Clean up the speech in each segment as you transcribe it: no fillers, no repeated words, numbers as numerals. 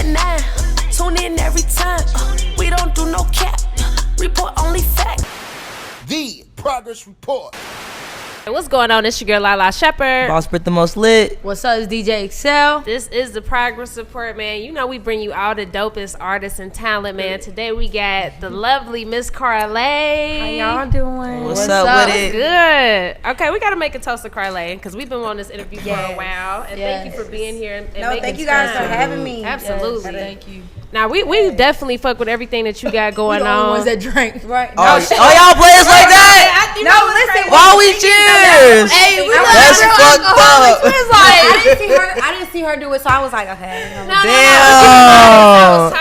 9. Tune in every time. We don't do no cap. Report only fact. The Progress Report. What's going on? It's your girl Lala Shepherd. Boss Brit the most lit. What's up? It's DJ Excel. This is the Progress Report, man. You know we bring you all the dopest artists and talent, man. Today we got the lovely Miss Karlae. How y'all doing? What's up with it? Good. Okay, we got to make a toast to Karlae because we've been on this interview for a while. And thank you for being here. And making thank you guys time. for having me. Absolutely. Yes, thank you. Now, we definitely fuck with everything that you got going we on. the ones that drink. Right. Oh, y'all play us like that? No, listen. Why we cheers? Hey, that's fucked up. I didn't see her do it, so I was like, okay. No, I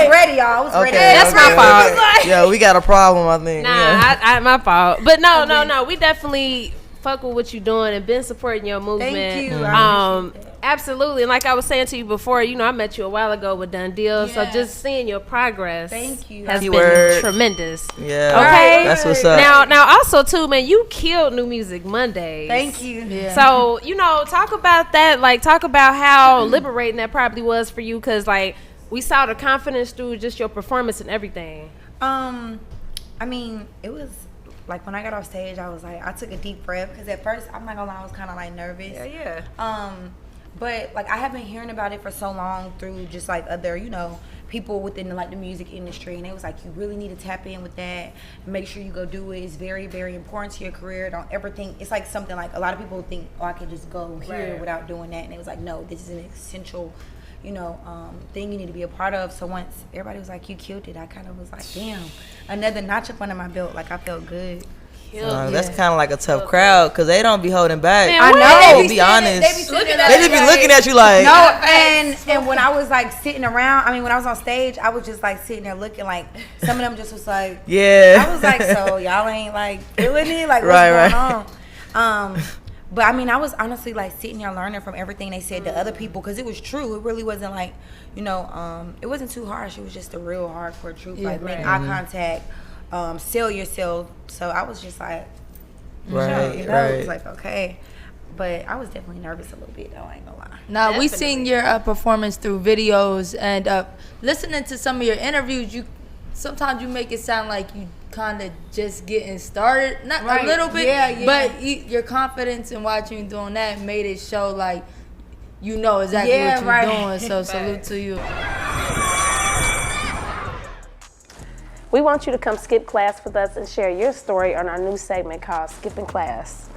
was ready, y'all. I was ready. That's my fault. Yeah, we got a problem, I think. Nah, my fault. But no. We definitely fuck with what you're doing and been supporting your movement. Thank you. Absolutely. And like I was saying to you before, you know, I met you a while ago with Done Deal. So just seeing your progress has been tremendous. Yeah. Okay. That's what's up. Now also too, man, you killed New Music Mondays. Thank you. Yeah. So, you know, talk about that. Like, talk about how liberating that probably was for you. Because, like, we saw the confidence through just your performance and everything. I mean, it was like when I got off stage, I was like, I took a deep breath because at first, I'm not gonna lie, I was kind of like nervous. Yeah. But like I have been hearing about it for so long through just like other, you know, people within like the music industry, and it was like you really need to tap in with that and make sure you go do it. It's very, very important to your career. Don't ever think it's like something like a lot of people think, oh, I can just go here without doing that, and it was like, no, this is an essential, you know, thing you need to be a part of. So once everybody was like, you killed it, I kind of was like, damn, another notch up under my belt. Like I felt good. That's kind of like a tough crowd because they don't be holding back. Man, I know. They be honest. They just be looking at you like. No, and when I was like sitting around, I mean, when I was on stage, I was just like sitting there looking like some of them just was like, yeah. I was like, so y'all ain't like feeling it, like what's going on? But I mean, I was honestly like sitting there learning from everything they said to other people because it was true. It really wasn't like, you know, it wasn't too harsh. It was just the real hardcore truth. Like make eye contact. Sell yourself. So I was just like, it was like, okay. But I was definitely nervous a little bit though, I ain't gonna lie. Now we seen your performance through videos and listening to some of your interviews, sometimes you make it sound like you kind of just getting started, not a little bit, but your confidence in watching you doing that made it show like you know exactly what you're doing. So salute to you. We want you to come skip class with us and share your story on our new segment called Skipping Class.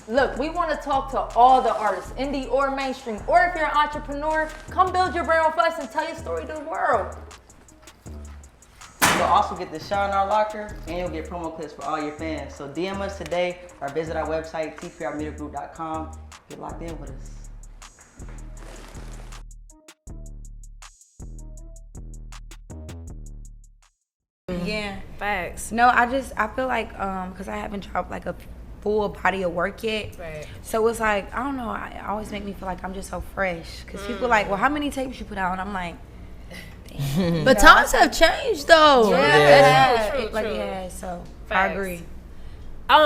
Look, we want to talk to all the artists, indie or mainstream, or if you're an entrepreneur, come build your brand with us and tell your story to the world. You'll also get the shot in our locker, and you'll get promo clips for all your fans. So DM us today or visit our website, tprmediagroup.com. Get locked in with us. Yeah. Facts. No, I feel like because I haven't dropped like a full body of work yet. Right. So it's like, I don't know, it always make me feel like I'm just so fresh. Because people like, well, how many tapes you put out? And I'm like, damn. But times have changed though. True. So Facts. I agree.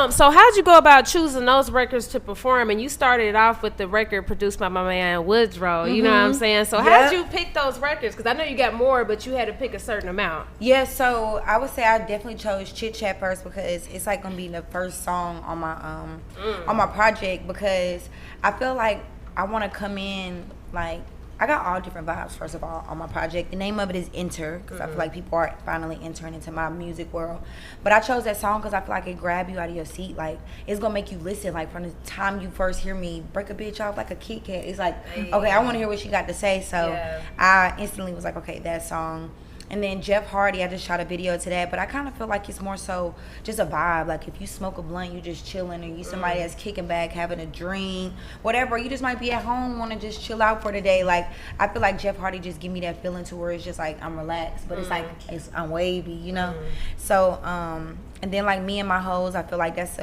So how'd you go about choosing those records to perform? And you started off with the record produced by my man Woodrow. You know what I'm saying? So how'd you pick those records? Because I know you got more, but you had to pick a certain amount. Yeah, so I would say I definitely chose Chit Chat first because it's like gonna be the first song on my project, because I feel like I want to come in like, I got all different vibes, first of all, on my project. The name of it is Enter, because I feel like people are finally entering into my music world. But I chose that song because I feel like it grab you out of your seat. Like, it's going to make you listen. Like, from the time you first hear me break a bitch off like a Kit Kat, it's like, okay, I want to hear what she got to say. So I instantly was like, okay, that song. And then Jeff Hardy, I just shot a video to that, but I kind of feel like it's more so just a vibe. Like if you smoke a blunt, you just chilling, or you somebody that's kicking back, having a drink, whatever. You just might be at home, want to just chill out for the day. Like I feel like Jeff Hardy just give me that feeling to where it's just like I'm relaxed, but it's like I'm wavy, you know. So and then like Me and My Hoes, I feel like that's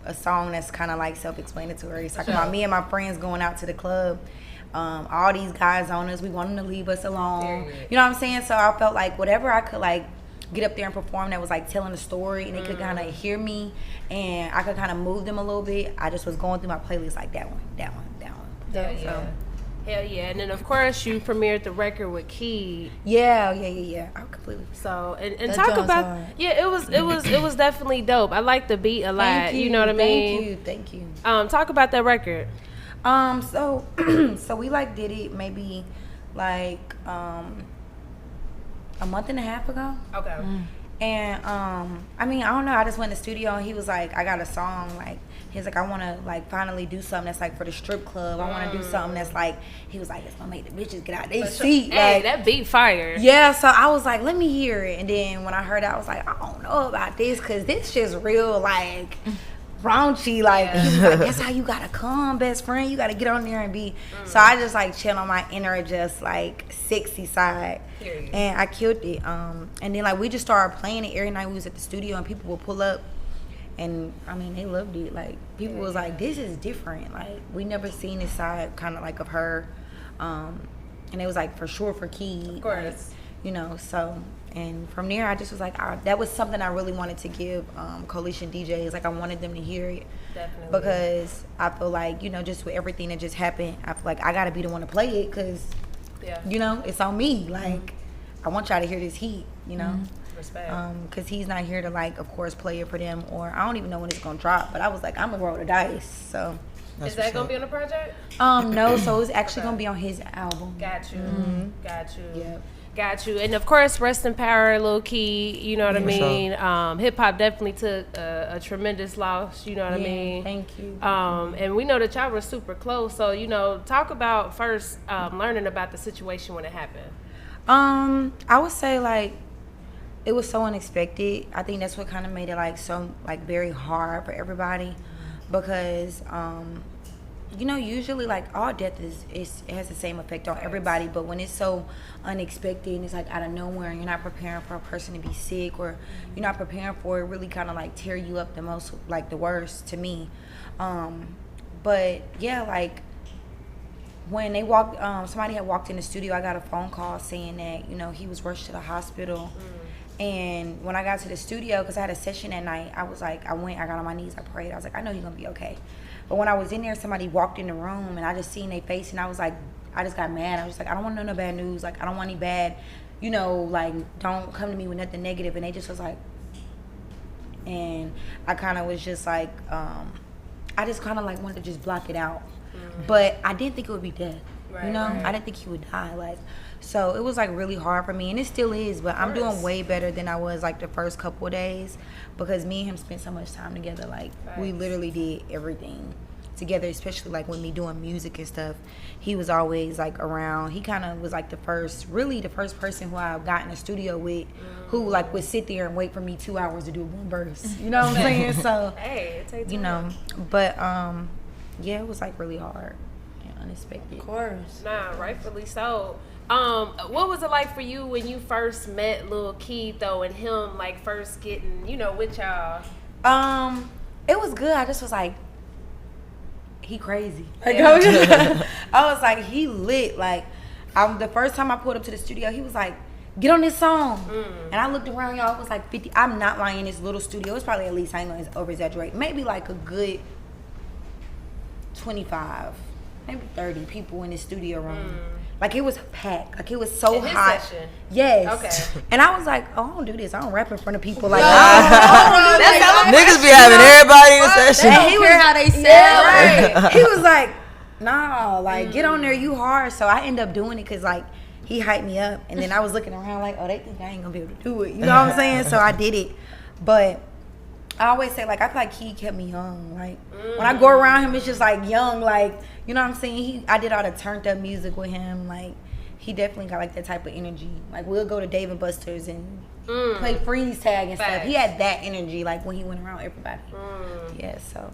a song that's kind of like self-explanatory. It's talking about me and my friends going out to the club. All these guys on us, we want them to leave us alone. You know what I'm saying? So I felt like whatever I could like get up there and perform that was like telling a story, and they could kind of hear me, and I could kind of move them a little bit. I just was going through my playlist like that one. Yeah. Hell yeah. And then, of course, you premiered the record with Keed. Yeah. I completely. So, and That talk joint's about, hard. yeah, it was definitely dope. I like the beat a lot. Thank you. You know what I mean? Thank you. Talk about that record. So we like did it maybe like a month and a half ago. Okay. And I mean, I don't know, I just went in the studio and he was like, I got a song, like he's like, I wanna like finally do something that's like for the strip club. I wanna do something that's like, he was like, it's gonna make the bitches get out their seat. Hey, Like, that beat fire. yeah, so I was like, let me hear it. And then when I heard it, I was like, I don't know about this, cause this just real like raunchy. Like, he was like, that's how you gotta come, best friend. You gotta get on there and be. So I just like chill on my inner, just like sexy side. Period. And I killed it. And then like we just started playing it every night we was at the studio, and people would pull up. And I mean, they loved it. Like, people was like, this is different. Like, we never seen this side kind of like of her. And it was like for sure for Keed. Of course. Like, you know, so, and from there I just was like, that was something I really wanted to give Coalition DJs. Like, I wanted them to hear it. Definitely. Because I feel like, you know, just with everything that just happened, I feel like I gotta be the one to play it, because, you know, it's on me. Like, I want y'all to hear this heat, you know. Respect. Because he's not here to, like, of course, play it for them, or I don't even know when it's gonna drop, but I was like, I'm gonna roll the dice. So Is that gonna be on the project? no, so it's actually gonna be on his album. Got you. Got you. Yeah. Got you. And of course, rest in power, Lil Keed. You know what I mean? Hip hop definitely took a tremendous loss. You know what I mean? Thank you. And we know that y'all were super close. So, you know, talk about first learning about the situation when it happened. I would say, like, it was so unexpected. I think that's what kind of made it like so like very hard for everybody, because you know, usually like all death it has the same effect on everybody, but when it's so unexpected and it's like out of nowhere and you're not preparing for a person to be sick, or you're not preparing for it, really kind of like tear you up the most, like the worst to me. But yeah, like when they walked, somebody had walked in the studio, I got a phone call saying that, you know, he was rushed to the hospital. And when I got to the studio, because I had a session that night, I was like, I got on my knees, I prayed. I was like, I know he's going to be okay. But when I was in there, somebody walked in the room, and I just seen their face, and I was like, I just got mad. I was like, I don't want no bad news. Like, I don't want any bad, you know, like, don't come to me with nothing negative. And they just was like, and I kind of was just like, I just kind of like wanted to just block it out. But I didn't think it would be death. You know, I didn't think he would die. Like, so it was like really hard for me, and it still is. But I'm doing way better than I was like the first couple of days, because me and him spent so much time together. Like, we literally did everything together, especially like with me doing music and stuff. He was always like around. He kind of was like the first person who I got in the studio with, who like would sit there and wait for me 2 hours to do one verse. You know what I'm saying? So Hey, it takes you know, but yeah, it was like really hard and unexpected. Of course. Nah, rightfully so. What was it like for you when you first met Lil Keed though, and him like first getting, you know, with y'all? It was good. I just was like, he crazy. Like, I was like, he lit. Like, the first time I pulled up to the studio, he was like, get on this song. And I looked around, y'all, it was like 50. I'm not lying, this little studio. It's probably at least, I ain't gonna over exaggerate, maybe like a good 25, maybe 30 people in the studio room. Like, it was packed. Like, it was so In his hot. session? Yes. Okay. And I was like, oh, I don't do this. I don't rap in front of people. Like, Niggas be having everybody in the session. and he was how they sound. Yeah, right. He was like, nah, like, get on there, you hard. So I ended up doing it because, like, he hyped me up. And then I was looking around like, oh, they think I ain't going to be able to do it. You know what I'm saying? So I did it. But I always say, like, I feel like he kept me young. Like, when I go around him, it's just, like, young. Like, you know what I'm saying? I did all the turned up music with him. Like, he definitely got, like, that type of energy. Like, we'll go to Dave & Buster's and play freeze tag and stuff. He had that energy, like, when he went around everybody. Yeah, so.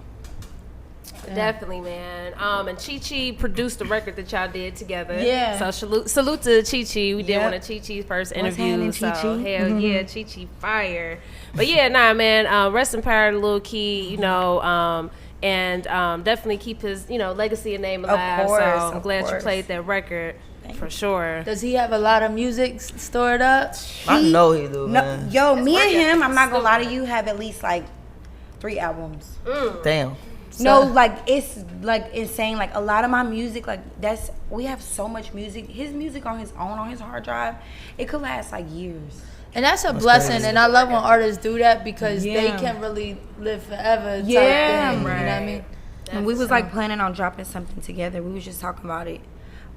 Definitely, man. And ChiChi produced the record that y'all did together. Yeah. So salute to ChiChi. We did one of ChiChi's first interviews. So Chi-Chi? hell yeah, ChiChi fire. But yeah, nah, man. Rest in power to Lil Keed. You know, and definitely keep his, you know, legacy and name alive. course, so I'm of glad you course. played that record for sure. Does he have a lot of music stored up? I know he do, No, man. yo, me and him, I'm not gonna lie to you, have at least like 3 albums. Damn. So. No, like it's like insane. Like a lot of my music, like we have so much music. His music on his own on his hard drive, it could last like years. And that's a blessing, crazy. And I love when artists do that because they can really live forever. Type thing, right. You know what I mean? And we was like planning on dropping something together. We was just talking about it,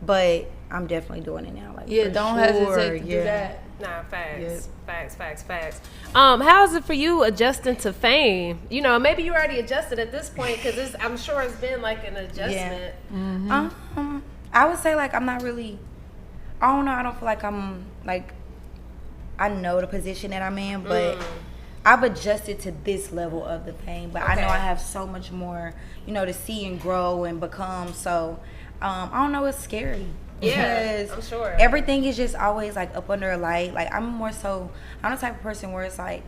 but I'm definitely doing it now. Like don't hesitate to do that. Nah, facts. How is it for you adjusting to fame? You know, maybe you already adjusted at this point because I'm sure it's been like an adjustment. Yeah. Mm-hmm. I would say like I'm not really. I don't know. I don't feel like I'm like. I know the position that I'm in, but I've adjusted to this level of the fame. But I know I have so much more, you know, to see and grow and become. So I don't know. It's scary. Yeah, I'm sure. Everything is just always like up under a light. Like I'm the type of person where it's like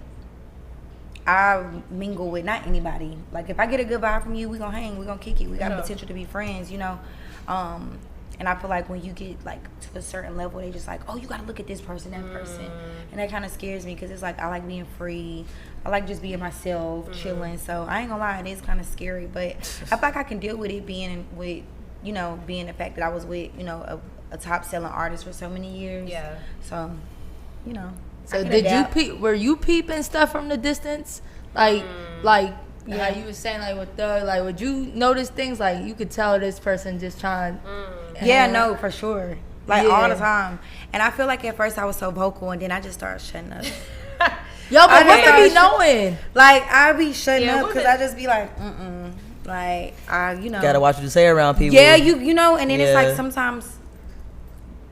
I mingle with not anybody. Like if I get a good vibe from you, we gonna hang, we gonna kick it. We got potential to be friends, you know. And I feel like when you get like to a certain level, they just like, oh, you gotta look at this person, that person, and that kind of scares me because it's like I like being free. I like just being myself, chilling. So I ain't gonna lie, it is kind of scary, but I feel like I can deal with it being the fact that I was with, you know, a top selling artist for so many years. Yeah. So, you know. So were you peeping stuff from the distance? Like how you was saying like with Thug, like would you notice things like you could tell this person just trying no, for sure. Like all the time. And I feel like at first I was so vocal and then I just started shutting up. Yo, but what they be knowing? Like I be shutting up because I just be like, like you know. Gotta watch what you say around people. Yeah, you know, and then it's like sometimes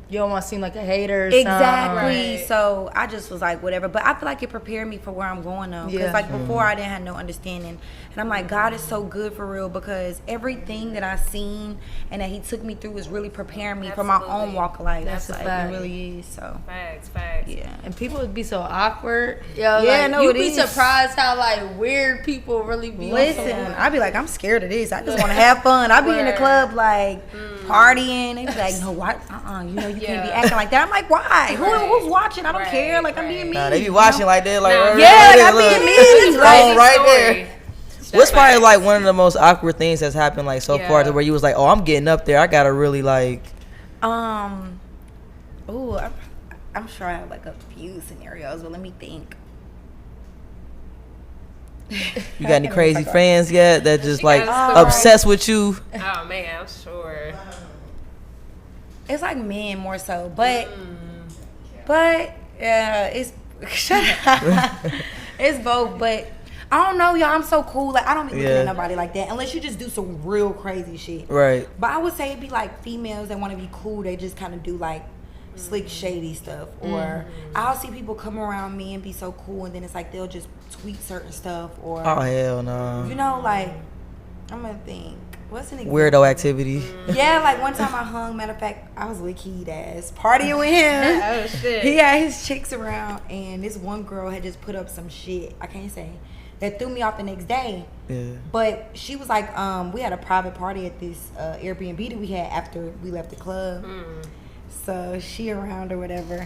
you don't want to seem like a hater or exactly. Right. So I just was like, whatever. But I feel like it prepared me for where I'm going though. Because like before I didn't have no understanding. And I'm like, God is so good for real because everything that I seen and that he took me through is really preparing me for my own walk of life. That's like, a fact. It really is. So Facts. Yeah. And people would be so awkward. Yo, yeah, like, no, you'd it be is. surprised how like weird people really be. Listen, I'd be like, I'm scared of this. I just want to have fun. I'd be in the club like partying. They be like, no, what? You know, you can't be acting like that. I'm like, why? Who's watching? I don't care. Like I'm being me. Nah, they be watching like that. Like I'm being me. Like right there. What's probably like one of the most awkward things that's happened like so far to where you was like, oh, I'm getting up there. I gotta really like. I'm sure I have like a few scenarios, but let me think. You got any crazy fans yet that just like obsessed with you? Oh man, I'm sure. It's like men more so, but it's it's both, but. I don't know, y'all. I'm so cool. Like, I don't be looking at nobody like that unless you just do some real crazy shit. Right. But I would say it'd be like females that want to be cool. They just kind of do like slick, shady stuff. Or I'll see people come around me and be so cool, and then it's like they'll just tweet certain stuff. Or oh hell no. You know, like I'm gonna think. What's an example? Weirdo activity. Yeah, like one time I hung. Matter of fact, I was Lil Keed ass partying with him. Oh shit. He had his chicks around, and this one girl had just put up some shit. I can't say. That threw me off the next day. Yeah. But she was like, we had a private party at this Airbnb that we had after we left the club. So she around or whatever.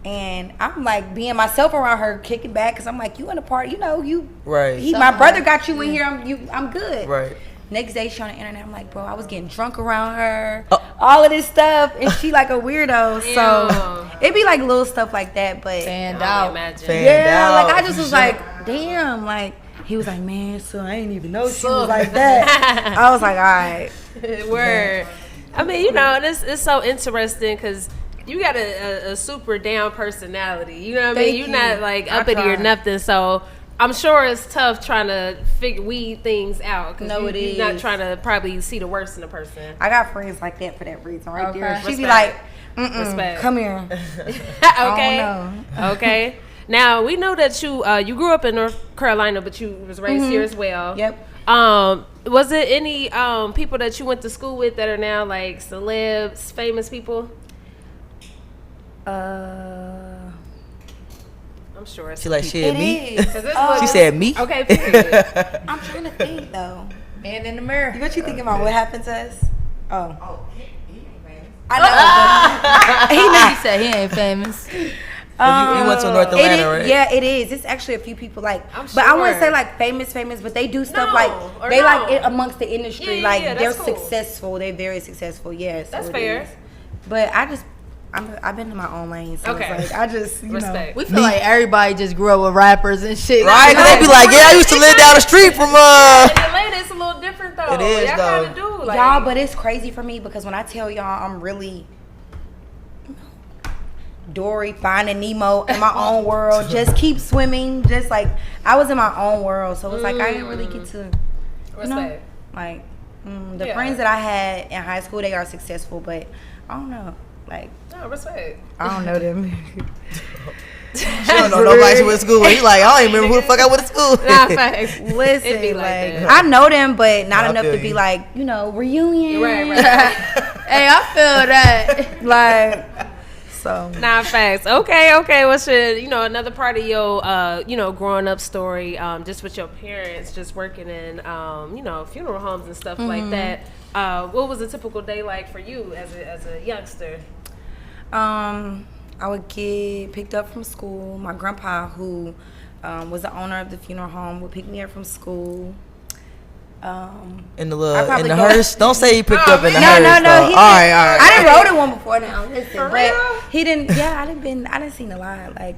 And I'm like being myself around her, kicking back, because I'm like, you in the party, you know, you. Right. My brother got you in here, I'm good. Right. Next day she on the internet, I'm like, bro, I was getting drunk around her, all of this stuff, and she like a weirdo. So it'd be like little stuff like that, but fanned out. Like I just was like, damn, like he was like, man, so I didn't even know she was like that. I was like, all right. Word. I mean, you know, it's so interesting because you got a super down personality. You know what I mean? You're not like uppity or nothing, so I'm sure it's tough trying to weed things out because you're not trying to probably see the worst in a person. I got friends like that for that reason right there. She be like, come here. Okay. Okay. Now, we know that you grew up in North Carolina, but you was raised here as well. Yep. Was it any people that you went to school with that are now like celebs, famous people? I'm sure it's she like shit me. She said me. Okay, period. I'm trying to think though. Man in the mirror. What you thinking about? What happened to us? Oh, he ain't famous. I know. He said he ain't famous. You went to North Atlanta, right? Yeah, it is. It's actually a few people like, I'm but I sure. wouldn't say like famous, but they do stuff No, like or they no. like it amongst the industry. Yeah, like yeah, they're that's cool. successful. They're very successful. Yeah, so That's it fair. is. But I've been in my own lane, so Okay. it's like I just Respect. We feel like everybody just grew up with rappers and shit. Right? Cause they be like, yeah, I used to live down the street from In Atlanta, it's a little different though. It is, y'all though. kind of do. Like, y'all, but it's crazy for me because when I tell y'all I'm really Dory, Finding Nemo in my own world, just keep swimming, just like I was in my own world, so it's like I didn't really get to, respect. like the Yeah. friends that I had in high school, they are successful, but I don't know, like No, respect. I don't know them. She don't know nobody she went to school with. He like, I don't even remember who the fuck I went to school with. Nah, facts. Listen, It be like like that. I know them, but not I enough feel to be you. like, reunion, Right. Hey, I feel that. like so. Nah, facts. Okay. What's your, another part of your, growing up story, just with your parents, just working in, funeral homes and stuff like that. What was a typical day like for you as a youngster? I would get picked up from school. My grandpa, who was the owner of the funeral home, would pick me up from school. In the I probably in the go- hearse. Don't say you picked up in the No, hearse. no, though. no. All right. I didn't rode in one before now. Listen, For but real? he didn't. Yeah, I didn't seen a lot. Like,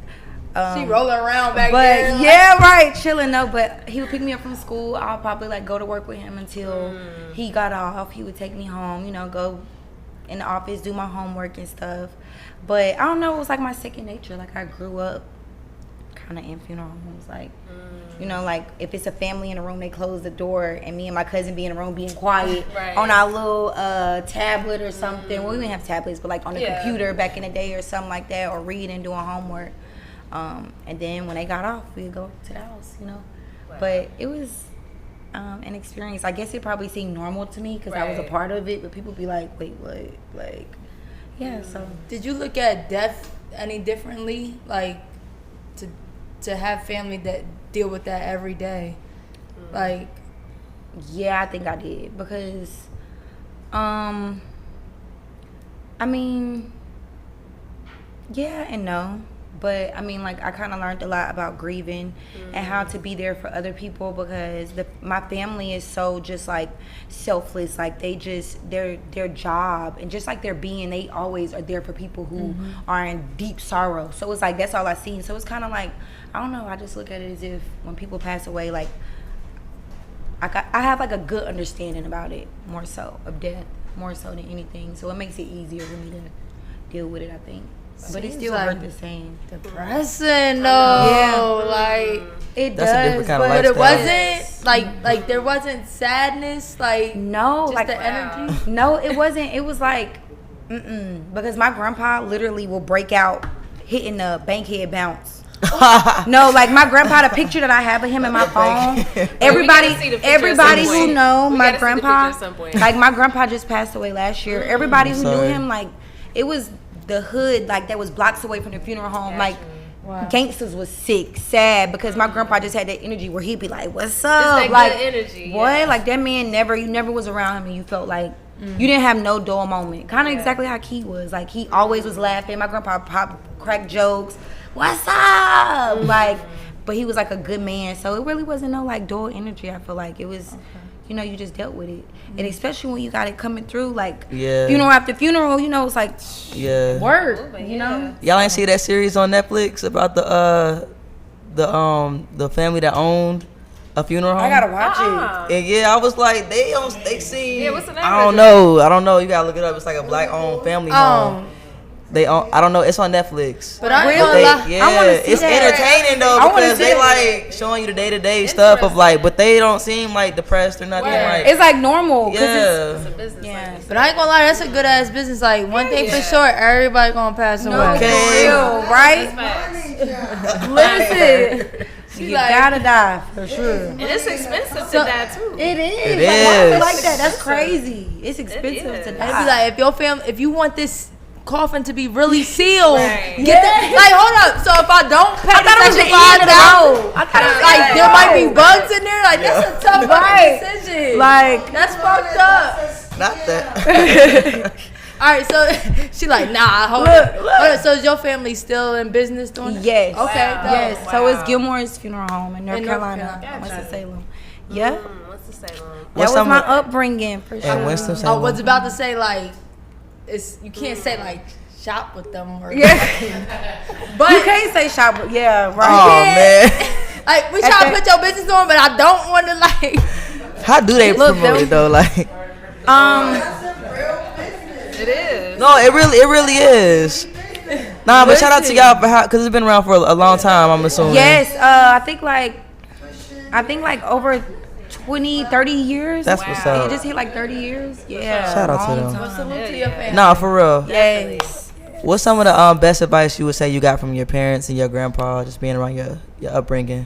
She rolling around back but there. like- yeah, right, chilling though. But he would pick me up from school. I'll probably like go to work with him until he got off. He would take me home. Go in the office, do my homework and stuff. But I don't know. It was like my second nature. Like I grew up kind of in funeral homes. Like, like if it's a family in a room, they close the door, and me and my cousin be in a room being quiet Right. on our little tablet or something. Well, we didn't have tablets, but like on the computer back in the day or something like that, or reading, doing homework. And then when they got off, we'd go to the house, Wow. But it was an experience. I guess it probably seemed normal to me because I was a Right. part of it, but people be like, wait, what? Like, yeah, so. Did you look at death any differently? Like, to have family that deal with that every day? Like, Yeah, I think I did because, I mean, yeah and no. But I mean, like I kind of learned a lot about grieving and how to be there for other people because my family is so just like selfless. Like they just their job and just like their being, they always are there for people who are in deep sorrow. So it's like that's all I seen. So it's kind of like I don't know. I just look at it as if when people pass away, like I have like a good understanding about it, more so of death, more so than anything. So it makes it easier for me to deal with it, I think. But it Seems still like hurt the same. depressing though. Yeah. Like, It That's a does, different kind of but but it lifestyle. wasn't like there wasn't sadness. Like, no, just like the energy. no, it wasn't. It was like, because my grandpa literally will break out hitting the bankhead bounce. No, like my grandpa, the picture that I have of him in my phone, everybody see the picture at everybody some who point. know We my gotta see the grandpa, picture at some point. like my grandpa just passed away last year. Everybody who knew sorry. him, like it was the hood, like that was blocks away from the funeral home, like gangsters was sick, sad, because my grandpa just had that energy where he'd be like, "What's up?" that Like, good energy, what? yeah. Like that man you never was around him, and you felt like you didn't have no dull moment. Kind of exactly how Key was. Like he always was laughing. My grandpa cracked jokes. What's up? Like, but he was like a good man. So it really wasn't no like dull energy. I feel like it was. You just dealt with it, and especially when you got it coming through, like funeral after funeral. It's like work. Y'all ain't see that series on Netflix about the family that owned a funeral home? I gotta watch it. And yeah, I was like, they seem. Yeah, what's the name I of don't know. You gotta look it up. It's like a black-owned family home. They own. I don't know. It's on Netflix. But I Really? ain't gonna lie. Yeah, I wanna see it's that. entertaining though I wanna because see they that. like showing you the day-to-day stuff of like, but they don't seem like depressed or nothing. Like, It's like normal. 'Cause yeah. It's a business. Yeah. But I ain't gonna lie, that's a good ass business. Like, one thing for sure, everybody gonna pass away. No, Okay. for real, right? Listen, you like- gotta die for sure. And it's expensive to die too. It is. It Like, why is it is. like that? That's crazy. It's expensive is. to It'd die. be like, if you want this coffin to be really sealed, Right. get that. Like, hold up. So if I don't pay I thought it was this the extra end of the $5,000, road. I thought it was like the there end might of be the road. bugs in there. Like that's a tough Right. fucking decision. Like, that's fucked up. Not that. right, so she like, nah, hold on. So is your family still in business doing it? Yes. Okay. Yes. Wow. So it's Gilmore's Funeral Home in North Carolina. Gotcha. Winston-Salem. Yeah. Winston-Salem. That was my upbringing for sure. And Winston-Salem. I was about to say like, you can't say like shop with them or But you can't say shop. Yeah, right. Oh man. Like we try to put your business on, but I don't want to like. How do they promote it though? Like, It is. no, it really is. Nah, but shout out to y'all for because it's been around for a long time. I'm assuming. Yes, I think like over 20, 30 years. That's what's up. It just hit like 30 years. Yeah. Shout out to long them. time. Salute to your family. Nah, for real. Yes. What's some of the best advice you would say you got from your parents and your grandpa, just being around your upbringing?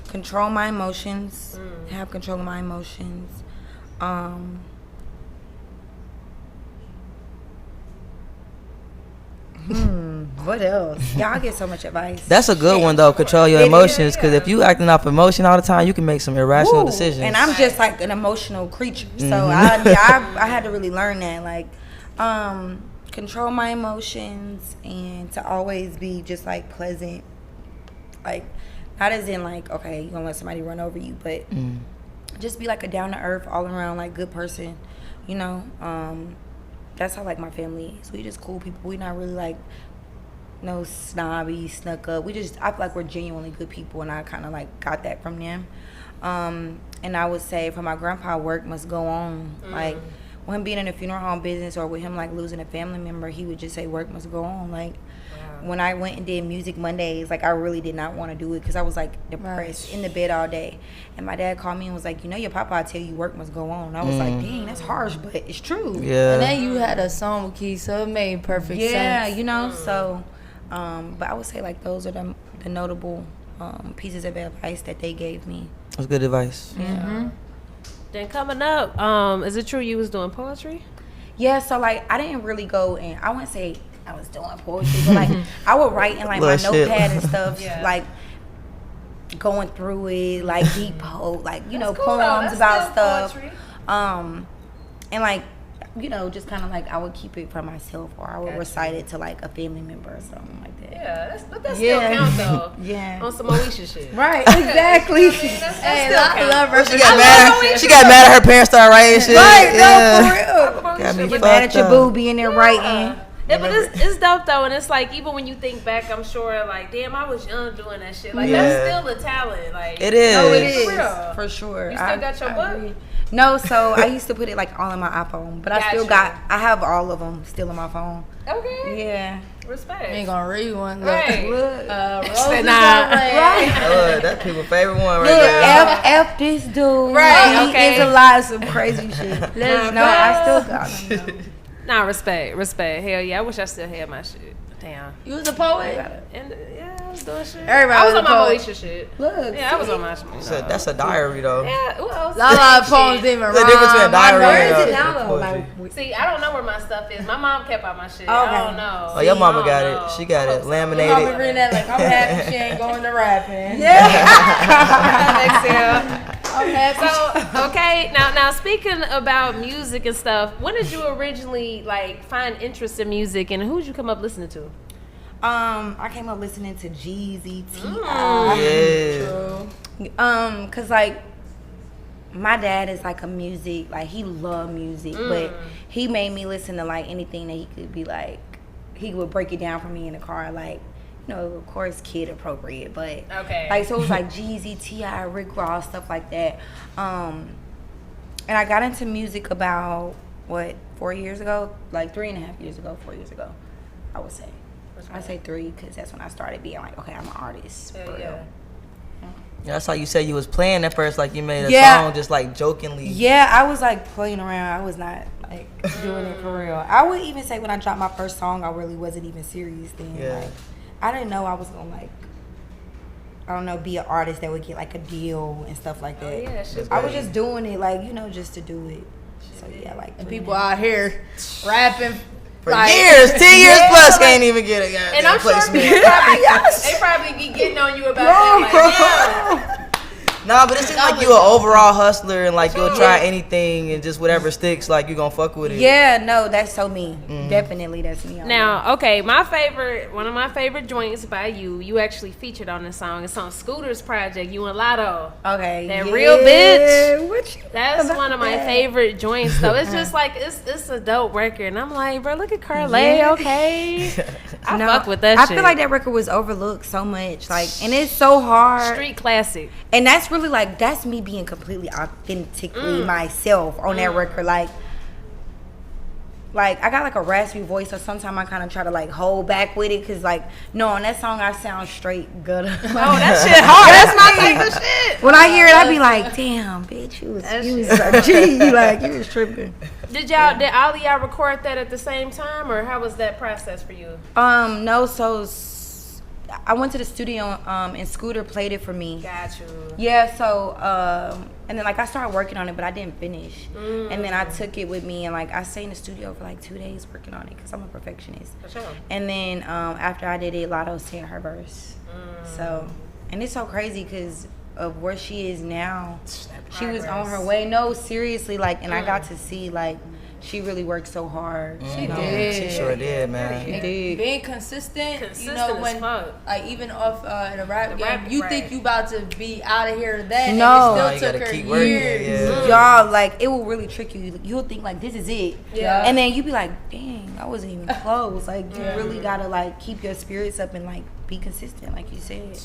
Control my emotions. Have control of my emotions. What else? Y'all get so much advice. That's a good one though. Control your emotions, because if you acting off emotion all the time, you can make some irrational Woo. decisions. And I'm just like an emotional creature, so I had to really learn that, like, control my emotions and to always be just like pleasant, like not as in like, okay, you're gonna let somebody run over you, but just be like a down to earth, all around like good person, you know. That's how like my family is. We just cool people. We not really like no snobby, snuck up. I feel like we're genuinely good people, and I kind of like got that from them. And I would say for my grandpa, work must go on. Like with him being in the funeral home business, or with him like losing a family member, he would just say work must go on. Like when I went and did Music Mondays, like I really did not want to do it because I was like depressed in the bed all day. And my dad called me and was like, you know, your papa tell you work must go on. I was like, dang, that's harsh, but it's true. Yeah. And then you had a song with Key, so it made perfect sense. Yeah, you know, so, but I would say like those are the notable pieces of advice that they gave me. That's good advice. Yeah. Then coming up, is it true you was doing poetry? Yeah, so like I didn't really go and I wouldn't say I was doing poetry, but like I would write in like my notepad and stuff, like going through it, like deep like, you know, cool, poems about stuff. Poetry. And like, you know, just kind of like I would keep it for myself, or I would recite it to like a family member or something like that. Yeah, but that still count though. Yeah. On some Moesha shit. Right, exactly. Hey, I love her. She got mad at her parents, started writing shit. Right, yeah. no, for real. Got me Get mad at your fucked boo up. being there writing. Yeah, but it's dope though, and it's like even when you think back, I'm sure like, damn, I was young doing that shit. Like that's still a talent. Like It is. No, it For is real. for sure. You still got your book? No, so I used to put it like all in my iPhone, but I still I have all of them still in my phone. Okay. Yeah. Respect. Ain't gonna read one. Look. Right. Look. Roses Nah. are red. That's people's favorite one right Look, there. F this dude. Right, He okay. is a lot of some crazy shit. No, I still got them. Nah, respect. Hell yeah, I wish I still had my shit. Damn. You was a poet? And yeah, I was doing shit. Everybody I was was on a my poet. Moesha shit. Look. Yeah, I was on my shit. That's a diary though. Yeah, well, A lot of poems didn't even The difference between a rhyme. diary Where is and it now though? poetry. Like, see, I don't know where my stuff is. My mom kept all my shit. Okay. I don't know. Oh, your mama I got don't it. know. She got it I'll be laminated. reading that like I'm happy she ain't going to rapping. Thanks, Sarah. I'm happy. So, okay, now speaking about music and stuff, when did you originally like find interest in music, and who did you come up listening to? I came up listening to Jeezy, T.I. Yeah. Cause like my dad is like a music, like he loved music, but he made me listen to like anything that he could be like, he would break it down for me in the car, like, you know, of course kid appropriate, but Okay. like, so it was like Jeezy, T.I., Rick Ross, stuff like that. And I got into music about 4 years ago, like 3.5 years ago, 4 years ago, I would say. I say 3 because that's when I started being like, okay, I'm an artist. For real. Yeah, that's how you said you was playing at first, like you made a song just like jokingly. Yeah, I was like playing around. I was not like doing it for real. I would even say when I dropped my first song, I really wasn't even serious then. Yeah. Like, I didn't know I was gonna like, I don't know, be an artist that would get like a deal and stuff like that. yeah, shit. I was just doing it like, you know, just to do it. So yeah, like And people out here rapping For like, years, 10 years plus, can't even get a goddamn And I'm sure placement. people probably, they probably be getting on you about that. Like, yeah. Nah, but it seems like you an overall hustler and like you'll try anything and just whatever sticks, like you gonna fuck with it. Yeah, no, that's so me. Definitely, that's me. Now, okay, one of my favorite joints by you actually featured on the song. It's on Scooter's project, You and Latto. Okay. That real bitch. What you That's one of my favorite joints, though. It's just like, it's a dope record. And I'm like, bro, look at Karlae, okay? I fuck with that shit. I feel like that record was overlooked so much. Like, and it's so hard. Street classic. And that's really like, that's me being completely authentically myself on that record. Like I got like a raspy voice, so sometimes I kind of try to like hold back with it, cause like on that song I sound straight gutter. Oh, that shit hard. That's my type of shit. When I hear it, I be like, damn, bitch, you was a G, like you was tripping. Did all of y'all record that at the same time, or how was that process for you? No, so I went to the studio and Scooter played it for me. Got you. Yeah, so and then like I started working on it, but I didn't finish. And then I took it with me and like I stayed in the studio for like 2 days working on it because I'm a perfectionist. For sure. And then after I did it, Latto said her verse. So, and it's so crazy because of where she is now. She was on her way. No, seriously, like, and I got to see like she really worked so hard. She did. She sure did, man. She did. Being consistent, you know, as when fuck. like even off the rap game, rap, you right. think you about to be out of here that, No. and No, it you still gotta took her keep working, years. yeah. Y'all, like, it will really trick you. You'll think, like, this is it. Yeah. And then you be like, dang, I wasn't even close. Like, you really gotta, like, keep your spirits up and, like, be consistent, like you said.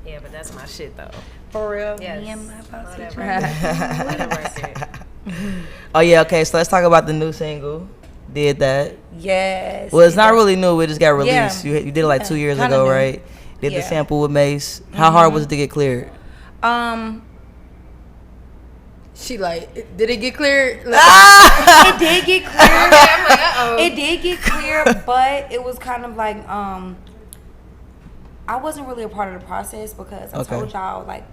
Yeah, but that's my shit, though. For real. Yes. Me and my boss. Whatever. Oh yeah, okay. So let's talk about the new single. Did that? Yes. Well, it's not really new. It just got released. Yeah. You did it like 2 years Kinda ago, new. right? Did the Yeah. sample with Mase. How hard was it to get cleared? She like, did it get cleared? Like, It did get clear. It did get clear, but it was kind of like, I wasn't really a part of the process because I told y'all, like,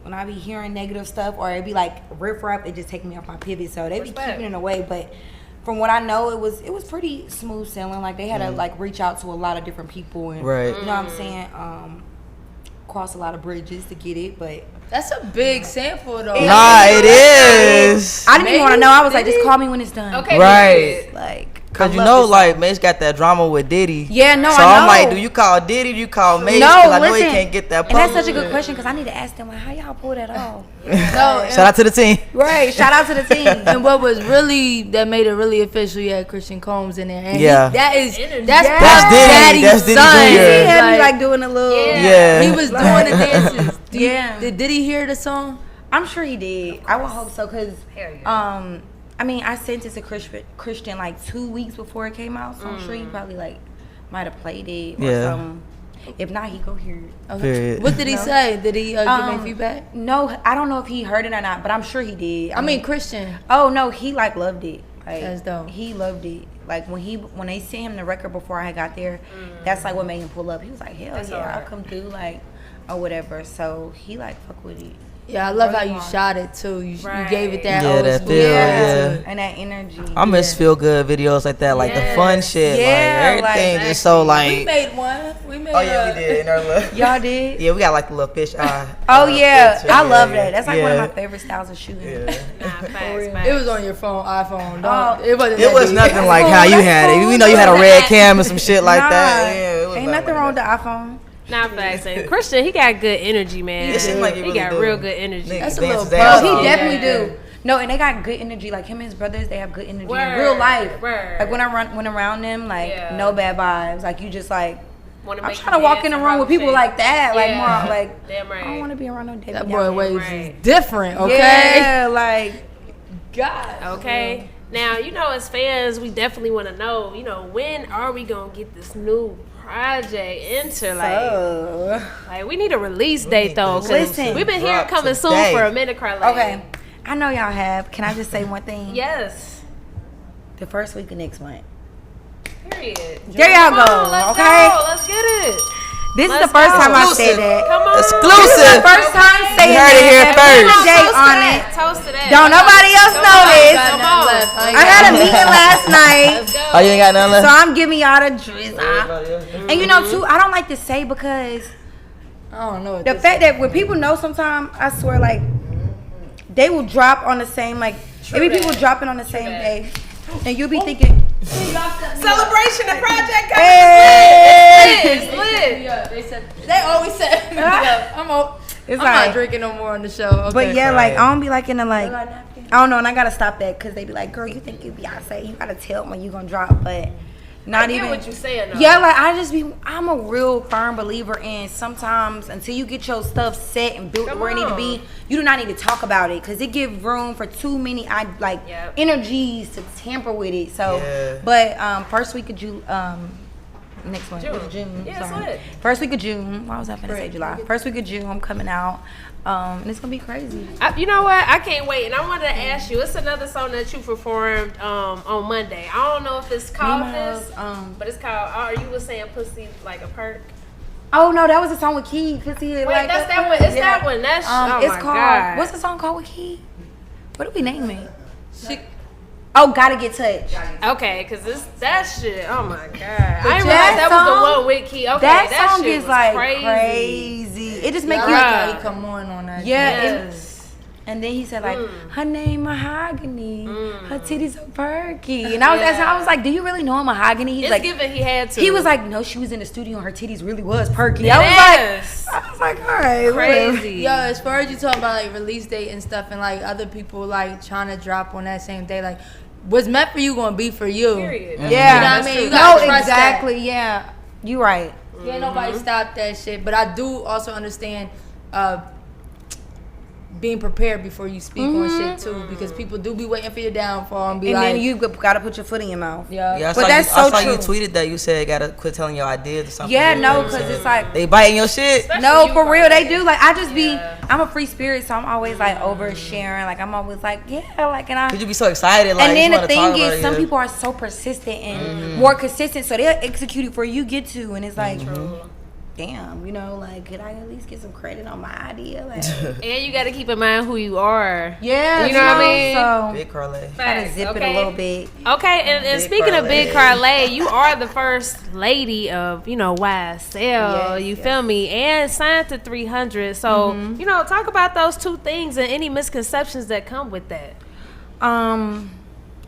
when I be hearing negative stuff or it be like riff rap, it just take me off my pivot. So they be keeping it away. But from what I know, it was pretty smooth sailing. Like they had to like reach out to a lot of different people and Right. you know what I'm saying, cross a lot of bridges to get it. But that's a big sample though. Nah, it is. I didn't even want to know. I was like, just call me when it's done. Okay. Right. Like, Cause I you love know, this like song. Mase got that drama with Diddy. Yeah, no, so I know. I'm like, do you call Diddy? Do you call Mase? No, Cause I know listen, he can't get that. and that's such a public. good question because I need to ask them like, how y'all pull that off? No, Shout out to the team. Right. Shout out to the team. and what was really that made it really official? You had Christian Combs in there. And Yeah. that's Energy. Puff That's Diddy. Daddy's That's Diddy son. Jr. He had me Like, like doing a little. Yeah. he was doing the dances. Yeah. Did he hear the song? I'm sure he did. I would hope so because, Hell yeah. I mean, I sent it to Christian like 2 weeks before it came out, so I'm sure he probably like might have played it or Yeah. something. If not, he go hear it. Okay. Period. What did he say? Did he give any feedback? No, I don't know if he heard it or not, but I'm sure he did. I mean, Christian. oh no, he like loved it. Like, That's dope. He loved it. Like when they sent him the record before I got there, that's like what made him pull up. He was like, hell yeah, I'll come through, like, or whatever. So he like fuck with it. Yeah, I love how Really you hard. shot it too. You Right. gave it that Yeah, old that school. feel, yeah. And that energy. I miss feel good videos like that, like the fun shit, Yeah, like like, everything just so We like. made one. We made. Oh yeah, we did in our little. Y'all did? Yeah, we got like the little fish eye. Oh yeah, picture. I love Yeah, that. That's like one of yeah. my favorite styles of shooting. Yeah. Nah, facts. It was on your phone, iPhone. Oh. Don't. It wasn't. It that was big. nothing like cool, how you that's had it. cool. We know you had a red cam and some shit like that. Nah, Yeah, it was ain't not nothing like wrong with that. the iPhone. Nah, facts. And Christian, he got good energy, man. It seemed like he he really got do. real good energy. Nigga That's a dance little his ass pub. Oh, off. he definitely Yeah. do. No, and they got good energy. Like him and his brothers, they have good energy Word, in real life. word. Like when I went around them, like Yeah. no bad vibes. Like you just like. Wanna I'm make trying to you walk dance in the and room with people rotate. like that. Like Yeah. more like. Damn right. I don't want to be around no David. That boy waves Right. is different. Okay. Yeah, like. God. Okay. Now, you know, as fans, we definitely want to know, you know, when are we going to get this new project into, like we need a release date, though. 'Cause Listen. we've been hearing Drop coming soon today. for a minute, Karlae. Okay, I know y'all have. Can I just say one thing? Yes. The first week of next month. Period. There y'all Come go. on, let's Okay. go. Let's get it. This is Let's the first go. time I said Exclusive. that. Come on. Exclusive. First time saying heard it here that. first. Put a date Toast to on that. it. Toast to that. Don't nobody else know this. Come on. I had a meeting last night, Let's go. Oh, you ain't got none so left? I'm giving y'all the drizzle. And you know, too, I don't like to say because I don't know. The fact that when people know sometimes, I swear, like, they will drop on the same, like, maybe people dropping on the same day. And you'll be thinking, Celebration of Project hey! It's lit. Yeah, they always say, I'm not drinking no more on the show. Okay. But yeah, like, I don't be like in the, like, I don't know, and I gotta stop that because they be like, girl, you think you Beyonce, you gotta tell when you gonna drop, but not even what you saying though. Yeah, like I'm a real firm believer in sometimes until you get your stuff set and built where it need to be, you do not need to talk about it because it gives room for too many energies to tamper with it. So, but first week of June. Next one was June. Yeah, sorry. First week of June. Why was I gonna say July? First week of June, I'm coming out. And it's gonna be crazy. You know what? I can't wait. And I wanted to ask you. It's another song that you performed on Monday. I don't know if it's called this, but it's called. You were saying "Pussy Like a Perk." Oh no, that was a song with Keed. Pussy Wait, like that's that one. It's that one. That's it's my called. God. What's the song called with Keed? What do we name it? Gotta get touched. Okay, cause that shit. Oh my God! I didn't realize that was the one with Keed. Okay, that song shit is was like crazy. It just make you like come on that. Yes. And then he said like, her name Mahogany, her titties are perky, and I was like, do you really know Mahogany? He's like, given he had to. He was like, no, she was in the studio and her titties really was perky. I was like, all right, crazy. Yo, as far as you talking about like release date and stuff, and like other people like trying to drop on that same day, like what's meant for you gonna be for you. Period. Yeah, you know what I mean. You gotta trust exactly. That. Yeah, you right. Can't nobody stop that shit. But I do also understand being prepared before you speak on shit too, because people do be waiting for your downfall and be like, then you gotta put your foot in your mouth. Yeah, but that's so true. I saw you tweeted that you said gotta quit telling your ideas or something. Yeah, no, because it's like they biting your shit. No, for real, they do. Like I just be, I'm a free spirit, so I'm always like oversharing. Like I'm always like, yeah, like Could you be so excited? Like, and then the thing is, some people are so persistent and more consistent, so they'll execute it before you get to, and it's like. Damn, you know, like, could I at least get some credit on my idea? Like, and you got to keep in mind who you are. Yeah, you know what I mean? So, Big Karlae. Gotta zip it a little bit. Okay, and speaking of Big Karlae, you are the first lady of, YSL, you feel me? And signed to 300. So, talk about those two things and any misconceptions that come with that.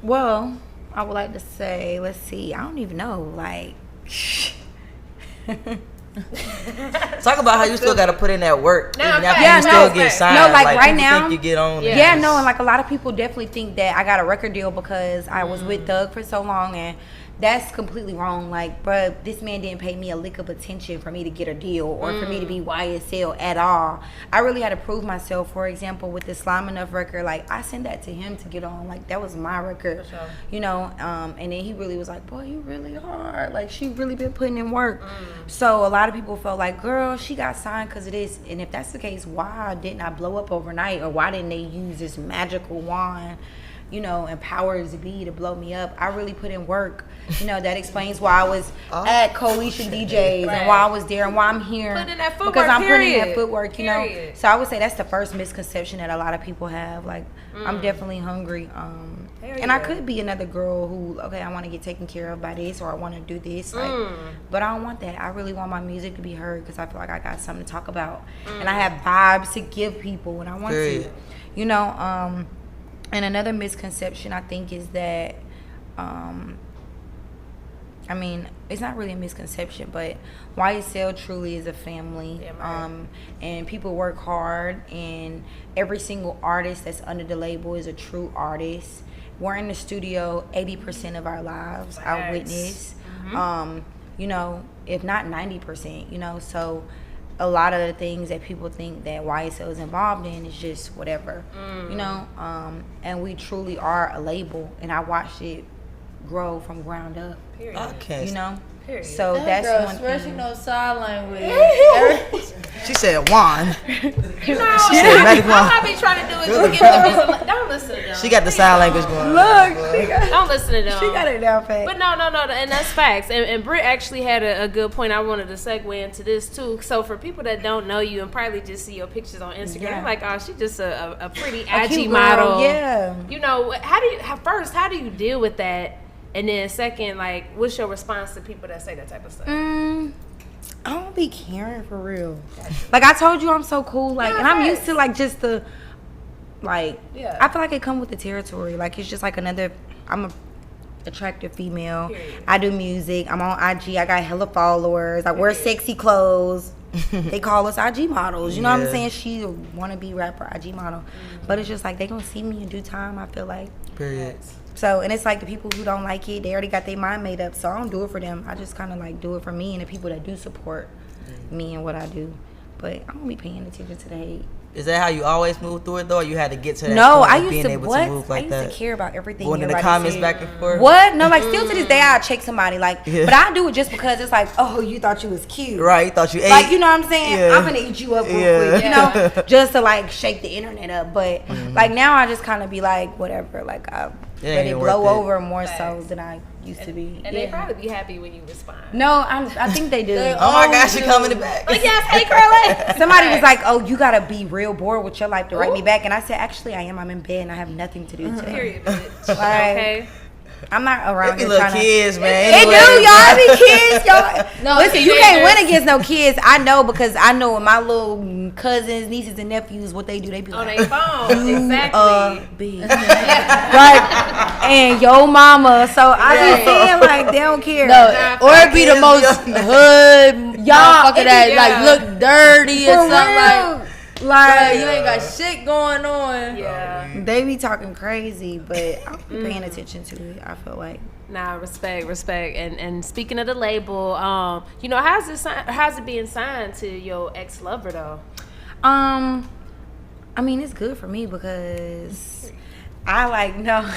Well, I would like to say, let's see, I don't even know, like... Talk about how you still got to put in that work even after you still get signed. No, like right now, think you get on. Yeah, no, and like a lot of people definitely think that I got a record deal because I was with Thug for so long, and that's completely wrong. Like, bruh, this man didn't pay me a lick of attention for me to get a deal or for me to be YSL at all. I really had to prove myself. For example, with the Slime Enough record, like I sent that to him to get on. Like that was my record, and then he really was like, boy, you really are. Like she really been putting in work. So a lot of people felt like, girl, she got signed because of this. And if that's the case, why didn't I blow up overnight, or why didn't they use this magical wand? And powers to be to blow me up. I really put in work. That explains why I was at Coalition DJs and why I was there and why I'm here. Putting in that footwork, because I'm putting in that footwork, Period. So I would say that's the first misconception that a lot of people have. Like, I'm definitely hungry. And I could be another girl who, I want to get taken care of by this, or I want to do this. Like, but I don't want that. I really want my music to be heard because I feel like I got something to talk about. And I have vibes to give people when I want to. And another misconception I think is that, it's not really a misconception, but YSL truly is a family. And people work hard, and every single artist that's under the label is a true artist. We're in the studio 80% of our lives, I witness. If not 90%, so a lot of the things that people think that YSL is involved in is just whatever, and we truly are a label, and I watched it grow from ground up. Period. Period. So that's one thing. She knows sign language. She said wand. She said magic wand. All I be trying to do is just give them don't listen to them. She got the sign language going. Look, don't listen to them. She got it down pat. But no, and that's facts. And Britt actually had a good point. I wanted to segue into this too. So for people that don't know you and probably just see your pictures on Instagram, they're like, oh, she's just a pretty IG model. Yeah. How do you deal with that? And then second, like, what's your response to people that say that type of stuff? I don't be caring for real. Like I told you, I'm so cool. Like, and I'm used to like just the, like, I feel like it come with the territory. Like it's just like another. I'm a attractive female. Period. I do music. I'm on IG. I got hella followers. I wear sexy clothes. They call us IG models. You know what I'm saying? She a wannabe rapper, IG model. But it's just like they gonna see me in due time. I feel like. Period. So, and it's like the people who don't like it, they already got their mind made up. So I don't do it for them. I just kind of like do it for me and the people that do support me and what I do. But I don't be paying attention to the hate. Is that how you always move through it though? Or you had to get to that no, point I of used being to able what? to move like that? I used to care about everything. Going in the comments back and forth. What? No, like still to this day, I check somebody like, but I do it just because it's like, oh, you thought you was cute, right? You thought you ate, like you know what I'm saying? I'm gonna eat you up real quick, you know, just to like shake the internet up. But like now, I just kind of be like, whatever, like I let it blow over more so than I used to be. And they probably be happy when you respond. No, I think they do. Oh my gosh, she coming back. Like, yes, hey, Karlae. Somebody was like, oh, you gotta be real bored with your life to write me back. And I said, actually, I am. I'm in bed and I have nothing to do today. Period, bitch. Like, okay. I'm not around here little trying kids, man. They do, y'all be kids, y'all. No, listen, you can't win against no kids. I know because I know when my little cousins, nieces, and nephews, what they do, they be on like, their phone, exactly. Like, and yo mama. So I be saying like they don't care. No, or it be the most hood y'all that like look dirty or something like you ain't got shit going on. Yeah, they be talking crazy, but I don't be paying attention to it. I feel like. Nah, respect. And speaking of the label, you know, how's it being signed to your ex lover though? I mean, it's good for me because I like no.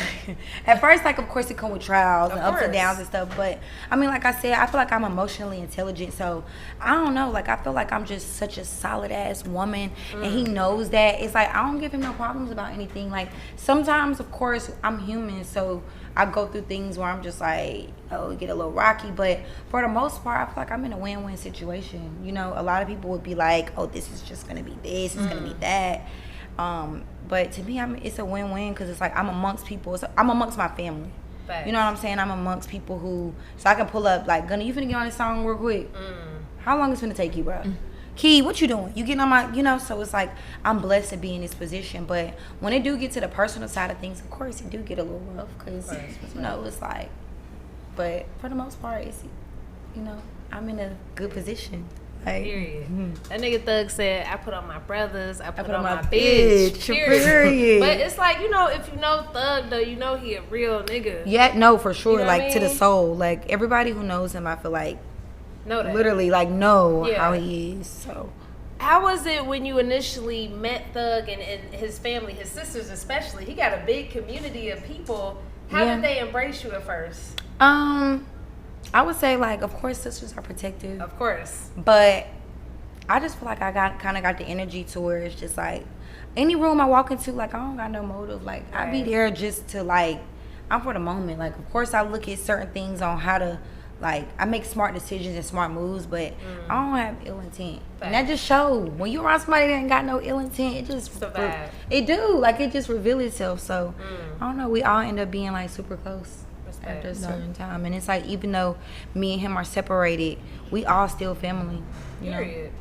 At first, like of course it come with trials and ups and downs and stuff, but I mean, like I said, I feel like I'm emotionally intelligent, so I don't know. Like I feel like I'm just such a solid ass woman, and he knows that. It's like I don't give him no problems about anything. Like sometimes, of course, I'm human, so I go through things where I'm just like, oh, get a little rocky. But for the most part, I feel like I'm in a win-win situation. You know, a lot of people would be like, oh, this is just gonna be this, it's gonna be that. But to me, it's a win-win because it's like I'm amongst people. I'm amongst my family. Thanks. You know what I'm saying? I'm amongst people who, so I can pull up like, Gunna, you finna get on this song real quick? How long is it finna take you, bro? Key, what you doing? You getting on my, you know? So it's like I'm blessed to be in this position. But when it do get to the personal side of things, of course it do get a little rough because you know it's like. But for the most part, it's, you know, I'm in a good position. Like, period. That nigga Thug said, I put on my brothers, I put on my bitch. Period. But it's like, you know, if you know Thug though, you know he a real nigga. Yeah, no, for sure. You know like to the mean? soul. Like everybody who knows him, I feel like know that. Literally like know how he is. So how was it when you initially met Thug and his family, his sisters especially? He got a big community of people. How did they embrace you at first? I would say, like, of course, sisters are protective. Of course. But I just feel like I kind of got the energy to where it's just like, any room I walk into, like, I don't got no motive. Like, I be there just to, like, I'm for the moment. Like, of course, I look at certain things on how to, like, I make smart decisions and smart moves, but I don't have ill intent. And that just shows. When you around somebody that ain't got no ill intent, it just, it do. Like, it just reveal itself. So, I don't know. We all end up being, like, super close. After a certain time, and it's like even though me and him are separated, we all still family. Period.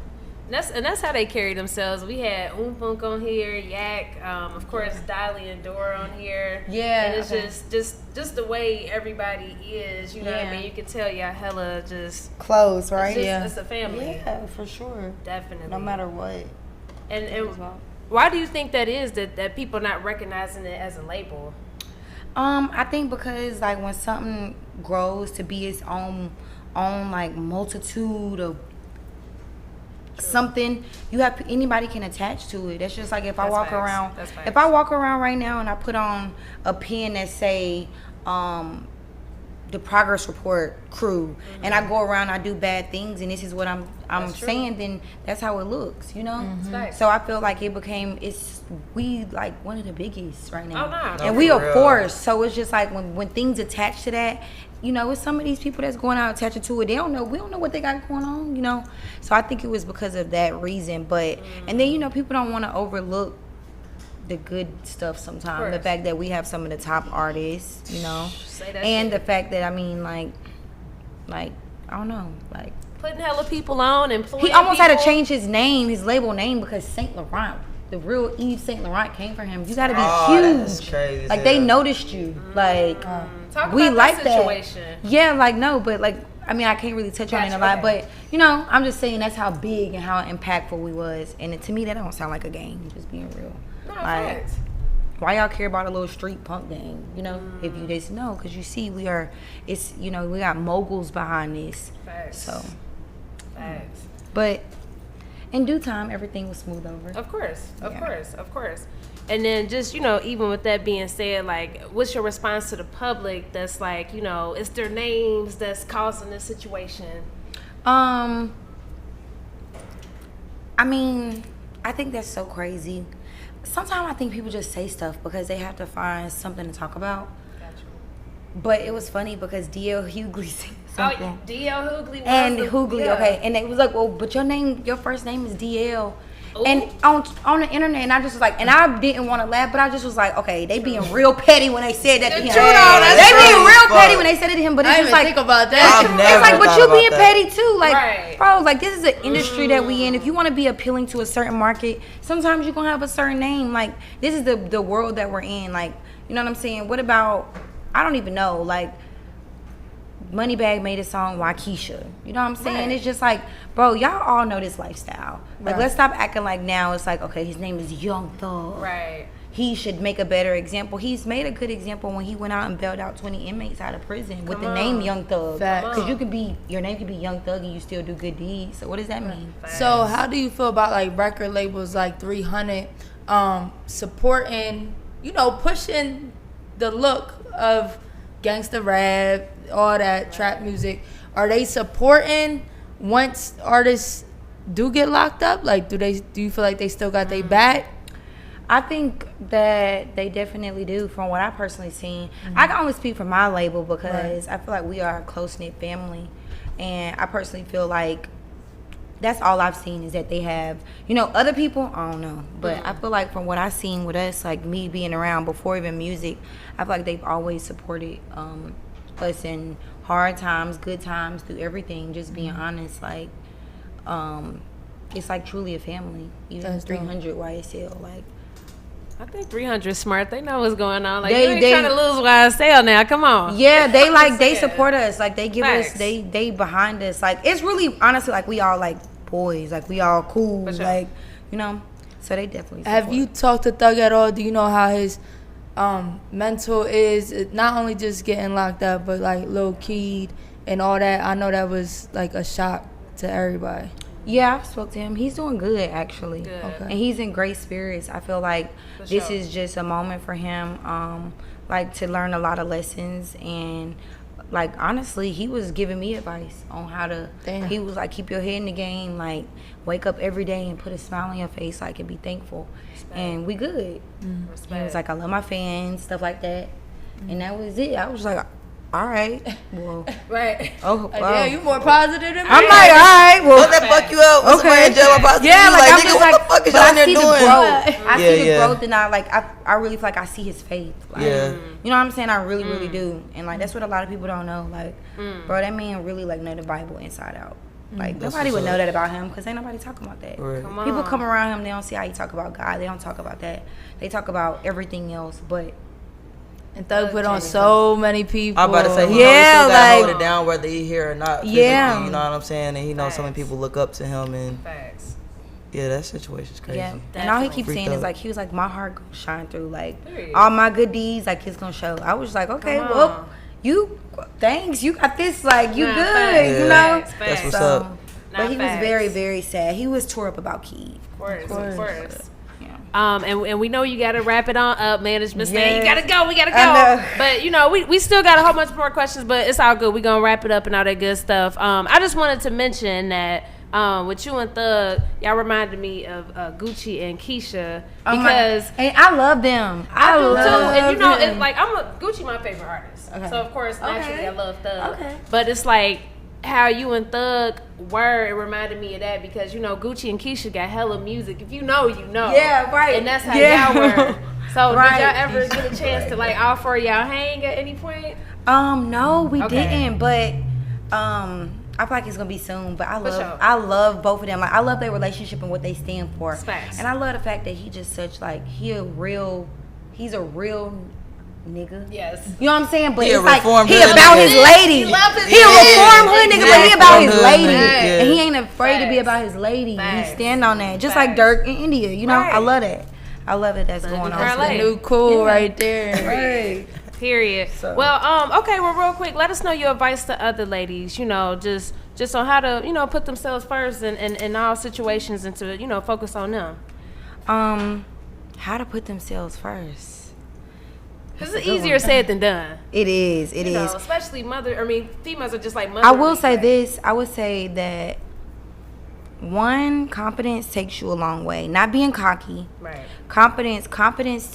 And that's how they carry themselves. We had Oomfunk on here, Yak, of course Dolly and Dora on here. Yeah, and it's just the way everybody is. You know what I mean? You can tell y'all hella just close, right? It's a family. Yeah, for sure. Definitely. No matter what. And why do you think that is that people not recognizing it as a label? I think because like when something grows to be its own like multitude of something, you have anybody can attach to it. That's just like if I walk around right now and I put on a pin that say the Progress Report crew and I go around, I do bad things and this is what I'm saying, then that's how it looks, you know? So I feel like we like one of the biggest right now. Oh, no. And we are forced. So it's just like when things attach to that, you know, with some of these people that's going out attaching to it, we don't know what they got going on, you know? So I think it was because of that reason. But and then, you know, people don't want to overlook the good stuff sometimes. The fact that we have some of the top artists, you know, and the fact that I mean, like I don't know, like putting hella people on and he almost had to change his name, his label name, because Saint Laurent, the real Yves Saint Laurent came for him. You gotta be huge. That's crazy. Like they noticed you. Like Talk we about like that situation. Yeah, like no, but like I mean I can't really touch on it a lot, but you know I'm just saying that's how big and how impactful we was, and to me that don't sound like a game. Just being real. No, Like why y'all care about a little street punk game? You know, if you just know, because you see we got moguls behind this. Facts. So. Facts. But in due time, everything was smooth over. Of course. And then just, even with that being said, like, what's your response to the public that's like, it's their names that's causing this situation? I mean, I think that's so crazy. Sometimes I think people just say stuff because they have to find something to talk about. Gotcha. But it was funny because DL Hughley said something. Oh, DL Hughley was Hughley, okay. And they was like, well, but your first name is DL. Ooh. And on the internet, and I just was like, and I didn't want to laugh, but I just was like, okay, they being real petty when they said that to him. They being real petty when they said it to him, but it's just like, think about that. It's like, but you being petty too, like, bro, like this is an industry that we in. If you want to be appealing to a certain market, sometimes you're gonna have a certain name. Like this is the world that we're in. Like, you know what I'm saying? What about? I don't even know. Like, Moneybagg made a song Keyshia. You know what I'm saying? Right. It's just like, bro, y'all all know this lifestyle. Like, let's stop acting like now it's like, okay, his name is Young Thug. Right. He should make a better example. He's made a good example when he went out and bailed out 20 inmates out of prison with the name Young Thug. Because your name could be Young Thug and you still do good deeds. So what does that mean? So how do you feel about like record labels like 300 supporting, pushing the look of gangster rap, all that trap music? Are they supporting once artists do get locked up? Like, do you feel like they still got their back? I think that they definitely do from what I personally seen. I can only speak for my label because I feel like we are a close-knit family, and I personally feel like that's all I've seen is that they have, other people, I don't know, but I feel like from what I've seen with us, like me being around before even music, I feel like they've always supported us in hard times, good times, through everything, just being honest. Like, it's like truly a family. Even 300 YSL, like. I think 300 smart. They know what's going on. Like, you ain't trying to lose YSL now. Come on. Yeah, they support us. Like, they give us, they behind us. Like, it's really, honestly, like, we all, like, boys. Like, we all cool. Sure. Like, so they definitely support. Have you talked to Thug at all? Do you know how his mental is? Not only just getting locked up, but, like, Lil Keed and all that. I know that was, like, a shock to everybody. Yeah, I've spoke to him. He's doing good, actually. Good. Okay. And he's in great spirits. I feel like this is just a moment for him, like, to learn a lot of lessons. And, like, honestly, he was giving me advice on how to, he was like, keep your head in the game, like, wake up every day and put a smile on your face, like, and be thankful. Respect. And we good. He was like, I love my fans, stuff like that. And that was it. I was like, all right. Well, right. Oh, wow. Yeah, you more positive than me. I'm like, all right. Well, don't that fuck you up? What's okay. in jail? Yeah, like I'm nigga, just what like, the fuck is but y'all there doing? I see the growth, and I really feel like I see his faith. Like, yeah. You know what I'm saying? I really, really do. And like that's what a lot of people don't know. Like, bro, that man really like know the Bible inside out. Like nobody would know that about him because ain't nobody talking about that. Right. People come around him, they don't see how he talk about God. They don't talk about that. They talk about everything else, but. And Thug put on so many people. I'm about to say, he still gotta hold it down whether he here or not. Yeah, you know what I'm saying, and he knows so many people look up to him, and yeah, that situation's crazy. Yeah, and all he keeps saying is like, he was like, my heart gonna shine through, like all my good deeds, like it's gonna show. I was like, okay, well, thanks, you got this, like you good, you know. That's what's up. But he was very, very sad. He was tore up about Keed. Of course. And we know you got to wrap it on up, management saying you got to go, we got to go. But, we still got a whole bunch more questions, but it's all good. We're going to wrap it up and all that good stuff. I just wanted to mention that with you and Thug, y'all reminded me of Gucci and Keyshia because... and I love them. I do too. And, it's like, Gucci my favorite artist. Okay. So, of course, naturally, I love Thug. Okay. But it's like... how you and Thug were, it reminded me of that because, Gucci and Keyshia got hella music. If you know, you know. Yeah, right. And that's how y'all were. So did y'all ever get a chance to, like, all four of y'all hang at any point? No, we didn't. But I feel like it's gonna be soon, but I love both of them. Like I love their relationship and what they stand for. Facts. And I love the fact that he just such like he's a real nigga. Yes. You know what I'm saying? But He it's a like reformed he hood about nigga. his lady. He love his He a reformed hood nigga, but he about his Hood lady. nigga, And he ain't afraid to be about his lady. Facts. He stand on that. Just like Dirk in India. You know, I love that. I love that that's going on. Karlae. New cool right there. Right. Period. Well, okay. Well, real quick, let us know your advice to other ladies. You know, just on how to, you know, put themselves first in all situations and to, you know, focus on them. How to put themselves first. Because it's easier said than done. It is. It you is. know, especially females are just like mothers. I will say this. I would say that one, confidence takes you a long way. Not being cocky. Right. Confidence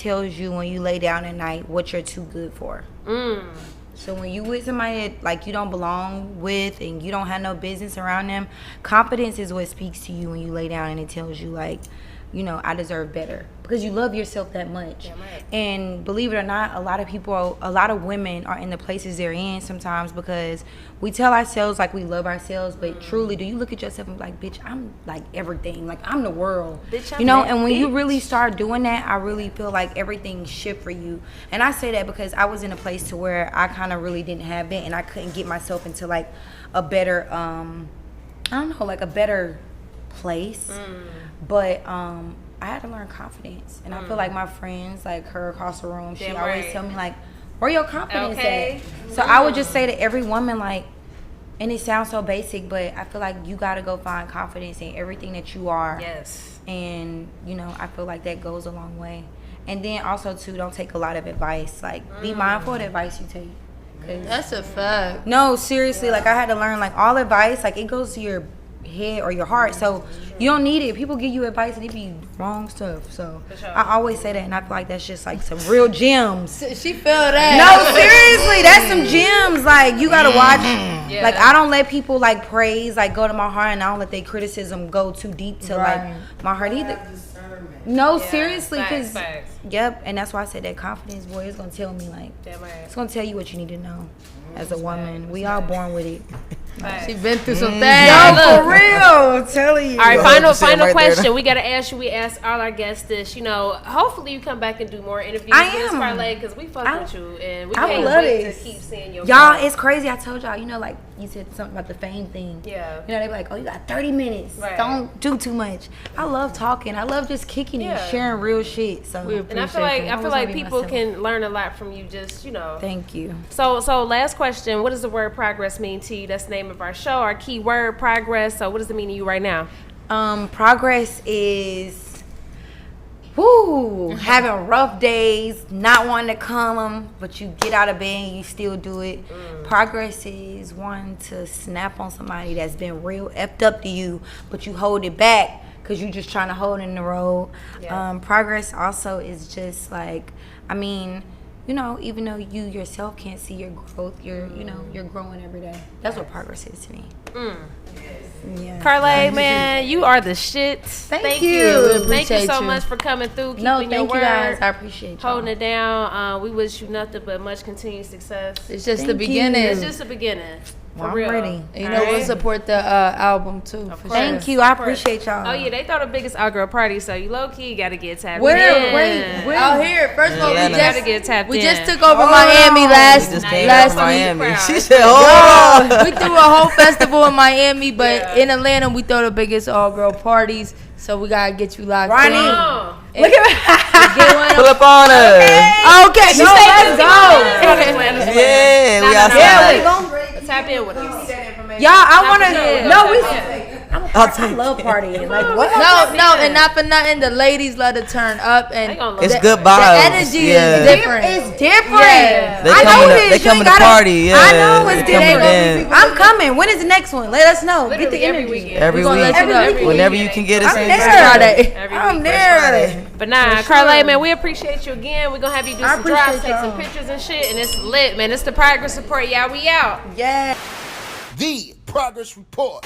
tells you when you lay down at night what you're too good for. So when you with somebody that, like, you don't belong with and you don't have no business around them, confidence is what speaks to you when you lay down and it tells you, like, you know, I deserve better. Because you love yourself that much. Yeah, right. And believe it or not, a lot of women are in the places they're in sometimes because we tell ourselves like we love ourselves, but truly, do you look at yourself and be like, bitch, I'm like everything. Like, I'm the world. Bitch, I'm you know, that and when you bitch. really start doing that, I really feel like everything shift for you. And I say that because I was in a place to where I kind of really didn't have it and I couldn't get myself into like a better, I don't know, like a better place. But I had to learn confidence, and I feel like my friends, like her across the room, she always tell me like, where your confidence at? So I would just say to every woman, like, and it sounds so basic, but I feel like you gotta go find confidence in everything that you are. Yes. And you know, I feel like that goes a long way. And then also too, don't take a lot of advice. Like, be mindful of the advice you take. That's a fact. No, seriously, like I had to learn, like, all advice, like, it goes to your head or your heart, so you don't need it. People give you advice and it be wrong stuff. So I always say that, and I feel like that's just like some real gems. She feel that. No, seriously, that's some gems. Like, you gotta watch. Like, I don't let people like praise like go to my heart, and I don't let their criticism go too deep to like my heart either. No, seriously, because yep, and that's why I said that confidence, boy, is gonna tell me like, it's gonna tell you what you need to know as a woman. We all born with it. She been through some things. No, for real, I'm telling you. All right, final question. We gotta ask you. We ask all our guests this. You know, hopefully you come back and do more interviews with us, Karlae, because we fuck with you and we can't wait to keep seeing your. Y'all, it's crazy. I told y'all. You know, like you said something about the fame thing. Yeah. You know, they be like, oh, you got 30 minutes. Right. Don't do too much. I love talking. I love just kicking and sharing real shit. So and I feel like people can learn a lot from you. Just, you know. Thank you. So last question. What does the word progress mean to you? That's the name of our show. Our key word, progress. So what does it mean to you right now? Progress is having rough days, not wanting to come, but you get out of bed and you still do it. Progress is wanting to snap on somebody that's been real effed up to you, but you hold it back because you just trying to hold it in the road. Progress also is just like, I mean, you know, even though you yourself can't see your growth, you're growing every day. That's what progress is to me. Yeah. Karlae, man, you are the shit. Thank you. Thank you so much for coming through, keeping your word. Thank you guys. I appreciate you. Holding it down. We wish you nothing but much continued success. It's just the beginning. It's just the beginning. I'm ready. You know, we'll support the album too. Thank you. I appreciate y'all. Oh yeah, they throw the biggest outgirl party, so you low key gotta get tapped in. Where? Out here. First of all, we just took over Miami last week. She said, "Hold on." We threw a whole festival in Miami, but in Atlanta we throw the biggest all girl parties. So we gotta get you locked in. Look at me. Pull up on her. Okay, let's go. Yeah, we outside. Yeah, we gon' tap in with us. Y'all, I wanna. I love partying. Like, what? No, and not for nothing. The ladies love to turn up, and it's good vibes. The energy is different. It's different. Yeah. They come to party. Yeah, I know it's different. I'm coming. When is the next one? Let us know. Get the energy. Every week. Whenever you can get us in. I'm there. But nah, Karlae, man, we appreciate you again. We're gonna have you do some drops, take some pictures and shit, and it's lit, man. It's the progress report. Yeah, we out. Yeah. The Progress Report.